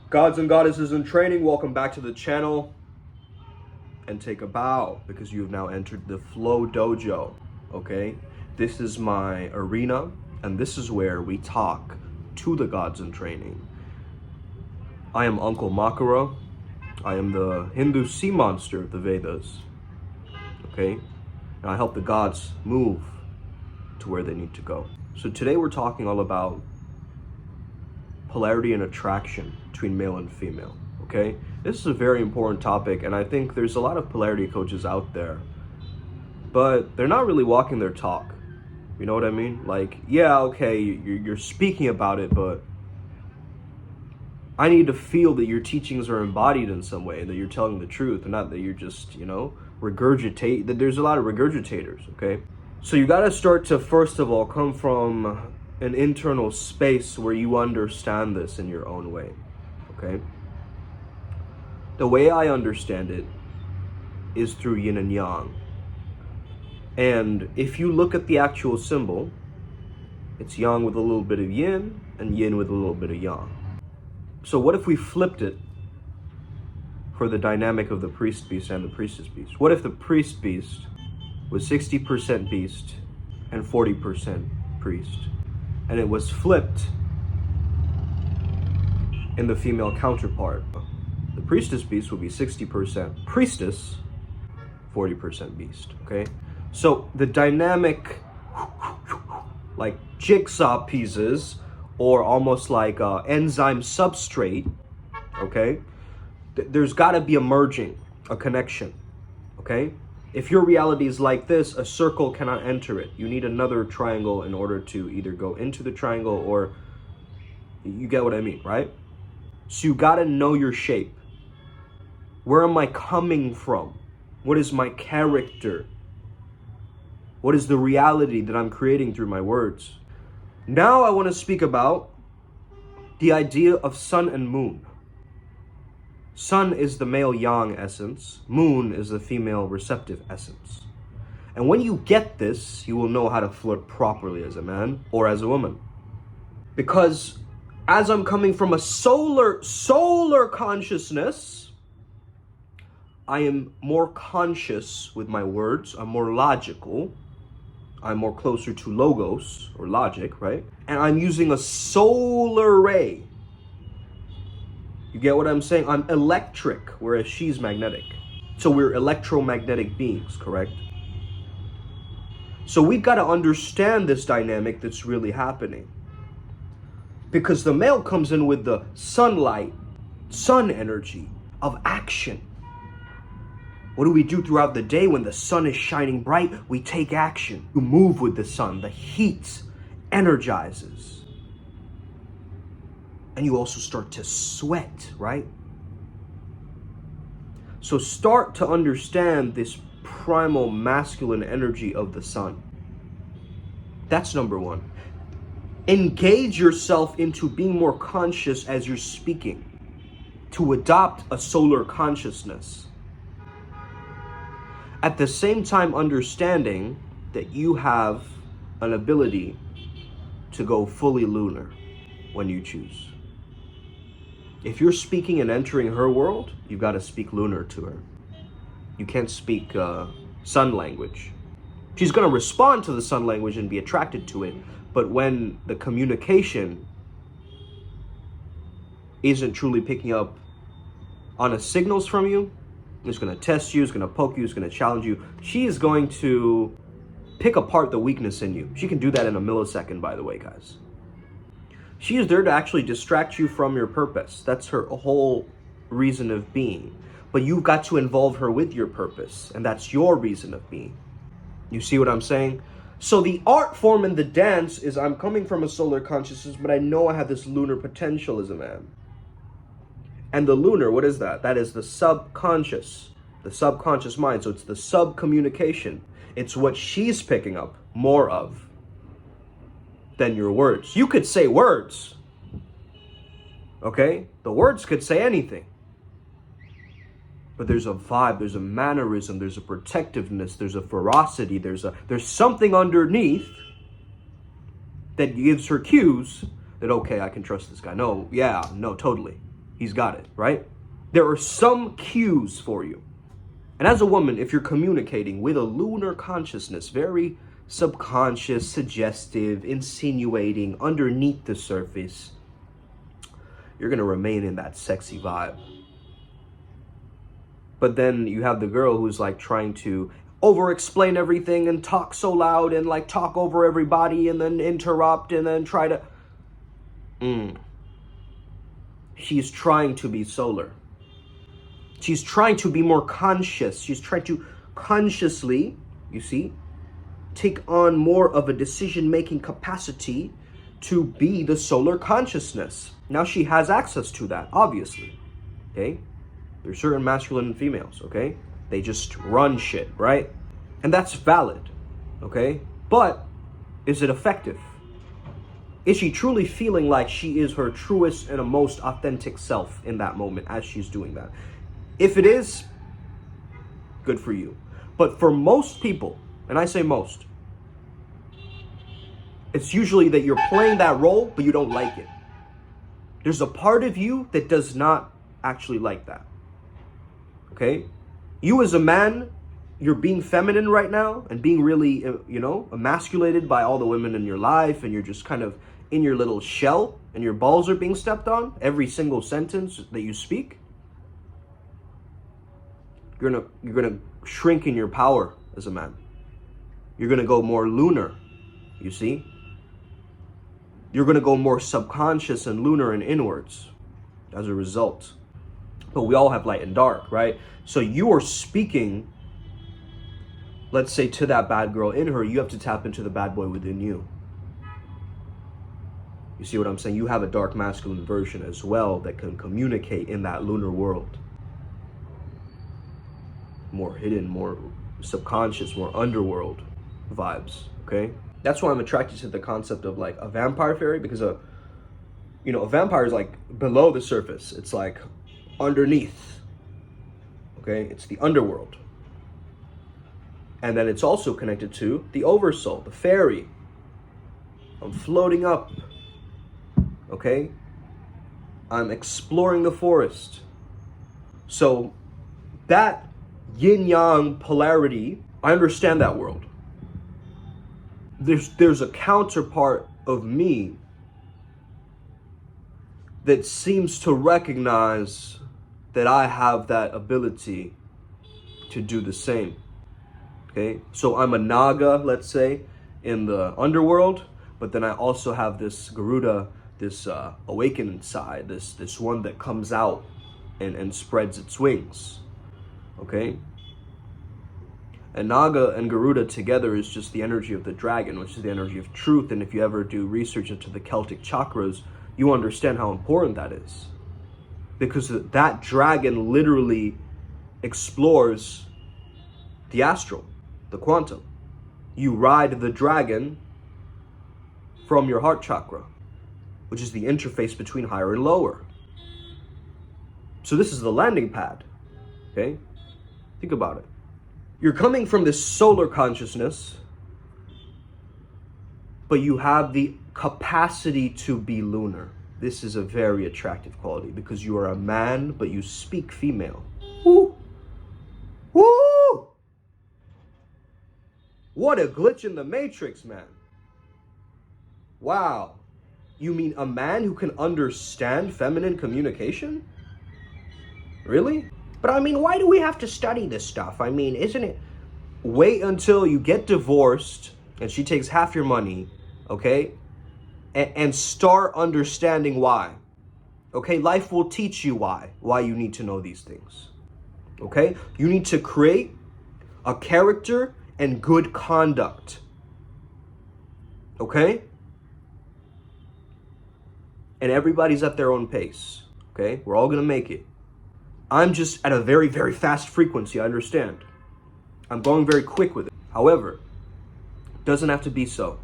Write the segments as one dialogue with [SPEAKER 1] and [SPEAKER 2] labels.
[SPEAKER 1] Gods and goddesses in training, welcome back to the channel. And take a bow, because you have now entered the Flow Dojo, okay? This is my arena, and this is where we talk to the gods in training. I am Uncle Makara. I am the Hindu sea monster of the Vedas, okay? And I help the gods move to where they need to go. So today we're talking all about polarity and attraction between male and female, okay? This is a very important topic, and I think there's a lot of polarity coaches out there, but they're not really walking their talk. You know what I mean? Like, yeah, okay, you're speaking about it, but I need to feel that your teachings are embodied in some way, that you're telling the truth, and not that you're just, regurgitate, that there's a lot of regurgitators, okay? So you gotta start to, first of all, come from an internal space where you understand this in your own way, okay? The way I understand it is through yin and yang. And if you look at the actual symbol, it's yang with a little bit of yin and yin with a little bit of yang. So what if we flipped it for the dynamic of the priest beast and the priestess beast? What if the priest beast was 60% beast and 40% priest? And it was flipped in the female counterpart. The priestess beast would be 60% priestess, 40% beast, okay? So the dynamic, like jigsaw pieces, or almost like enzyme substrate, okay? There's gotta be a merging, a connection, okay? If your reality is like this, a circle cannot enter it. You need another triangle in order to either go into the triangle, or you get what I mean, right? So you gotta know your shape. Where am I coming from? What is my character? What is the reality that I'm creating through my words? Now I want to speak about the idea of sun and moon. Sun is the male yang essence. Moon is the female receptive essence. And when you get this, you will know how to flirt properly as a man or as a woman. Because as I'm coming from a solar consciousness, I am more conscious with my words. I'm more logical. I'm more closer to logos or logic, right? And I'm using a solar ray. You get what I'm saying? I'm electric, whereas she's magnetic. So we're electromagnetic beings, correct? So we've got to understand this dynamic that's really happening. Because the male comes in with the sunlight, sun energy of action. What do we do throughout the day when the sun is shining bright? We take action. You move with the sun. The heat energizes. And you also start to sweat, right? So start to understand this primal masculine energy of the sun. That's number one. Engage yourself into being more conscious as you're speaking, to adopt a solar consciousness. At the same time, understanding that you have an ability to go fully lunar when you choose. If you're speaking and entering her world, you've got to speak lunar to her. You can't speak sun language. She's going to respond to the sun language and be attracted to it, but when the communication isn't truly picking up on the signals from you, it's going to test you, it's going to poke you, it's going to challenge you. She is going to pick apart the weakness in you. She can do that in a millisecond, by the way, guys. She is there to actually distract you from your purpose. That's her whole reason of being. But you've got to involve her with your purpose, and that's your reason of being. You see what I'm saying? So the art form and the dance is, I'm coming from a solar consciousness, but I know I have this lunar potential as a man. And the lunar, what is that? That is the subconscious mind. So it's the sub-communication. It's what she's picking up more of than your words. You could say words, okay? The words could say anything. But there's a vibe, there's a mannerism, there's a protectiveness, there's a ferocity, there's something underneath that gives her cues that, okay, I can trust this guy. No, yeah, no, totally. He's got it, right? There are some cues for you. And as a woman, if you're communicating with a lunar consciousness, very subconscious, suggestive, insinuating, underneath the surface, you're going to remain in that sexy vibe. But then you have the girl who's like trying to over-explain everything and talk so loud and like talk over everybody and then interrupt and then try to... She's trying to be solar. She's trying to be more conscious. She's trying to consciously, you see, take on more of a decision-making capacity to be the solar consciousness. Now she has access to that, obviously, okay? There's certain masculine and females, okay? They just run shit, right? And that's valid, okay? But is it effective? Is she truly feeling like she is her truest and most authentic self in that moment as she's doing that? If it is, good for you. But for most people, and I say most, it's usually that you're playing that role, but you don't like it. There's a part of you that does not actually like that. Okay? You as a man, you're being feminine right now and being really, emasculated by all the women in your life, and you're just kind of in your little shell and your balls are being stepped on every single sentence that you speak. You're gonna shrink in your power as a man. You're gonna go more lunar, you see? You're gonna go more subconscious and lunar and inwards as a result. But we all have light and dark, right? So you are speaking, let's say, to that bad girl in her. You have to tap into the bad boy within you. You see what I'm saying? You have a dark masculine version as well that can communicate in that lunar world. More hidden, more subconscious, more underworld vibes, okay? That's why I'm attracted to the concept of like a vampire fairy, because a vampire is like below the surface. It's like underneath, okay? It's the underworld. And then it's also connected to the oversoul, the fairy. I'm floating up, okay? I'm exploring the forest. So that yin-yang polarity, I understand that world. There's a counterpart of me that seems to recognize that I have that ability to do the same. Okay? So I'm a Naga, let's say, in the underworld, but then I also have this Garuda, this awakened side, this one that comes out and spreads its wings. Okay? And Naga and Garuda together is just the energy of the dragon, which is the energy of truth. And if you ever do research into the Celtic chakras, you understand how important that is. Because that dragon literally explores the astral, the quantum. You ride the dragon from your heart chakra, which is the interface between higher and lower. So this is the landing pad, okay? Think about it. You're coming from this solar consciousness, but you have the capacity to be lunar. This is a very attractive quality because you are a man, but you speak female. Woo! Woo! What a glitch in the matrix, man. Wow. You mean a man who can understand feminine communication? Really? But I mean, why do we have to study this stuff? I mean, isn't it? Wait until you get divorced and she takes half your money, okay? And start understanding why. Okay? Life will teach you why you need to know these things. Okay? You need to create a character and good conduct. Okay? And everybody's at their own pace. Okay? We're all gonna make it. I'm just at a very, very fast frequency, I understand. I'm going very quick with it. However, it doesn't have to be so.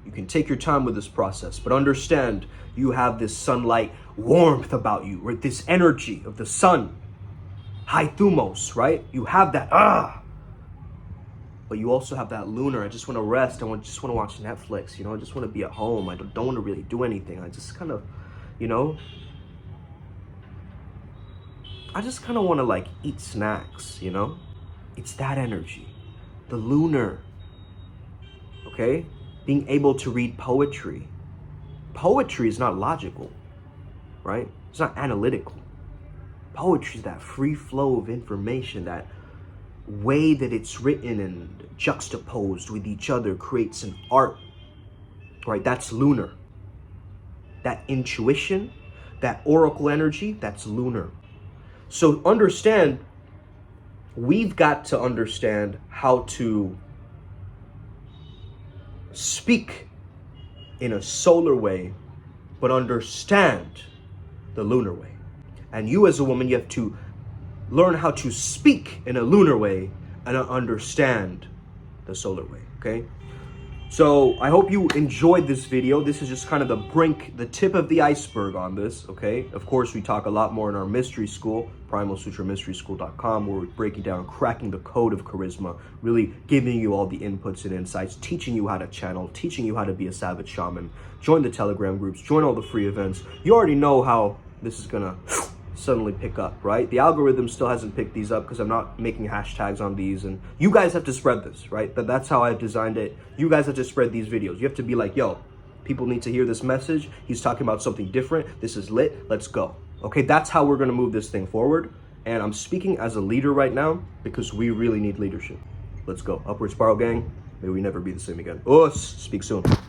[SPEAKER 1] You can take your time with this process, but understand you have this sunlight warmth about you, or this energy of the sun. High thumos, right? You have that, but you also have that lunar. I just want to rest. Just want to watch Netflix. You know, I just want to be at home. I don't want to really do anything. I just kind of, you know, I just kind of want to like eat snacks. You know, it's that energy, the lunar. Okay, being able to read poetry. Poetry is not logical, right? It's not analytical. Poetry is that free flow of information, that way that it's written and juxtaposed with each other creates an art, right? That's lunar. That intuition, that oracle energy, that's lunar. So understand, we've got to understand how to speak in a solar way, but understand the lunar way. And you as a woman, you have to learn how to speak in a lunar way and understand the solar way, okay? So I hope you enjoyed this video. This is just kind of the tip of the iceberg on this, okay? Of course, we talk a lot more in our mystery school, primalsutramysteryschool.com, where we're breaking down, cracking the code of charisma, really giving you all the inputs and insights, teaching you how to channel, teaching you how to be a savage shaman. Join the Telegram groups, join all the free events. You already know how this is gonna suddenly pick up, right? The algorithm still hasn't picked these up because I'm not making hashtags on these, and you guys have to spread this, right? That's how I've designed it. You guys have to spread these videos. You have to be like, yo, people need to hear this message. He's talking about something different. This is lit. Let's go. Okay, that's how we're gonna move this thing forward. And I'm speaking as a leader right now because we really need leadership. Let's go. Upward Spiral Gang. May we never be the same again. Us. Speak soon.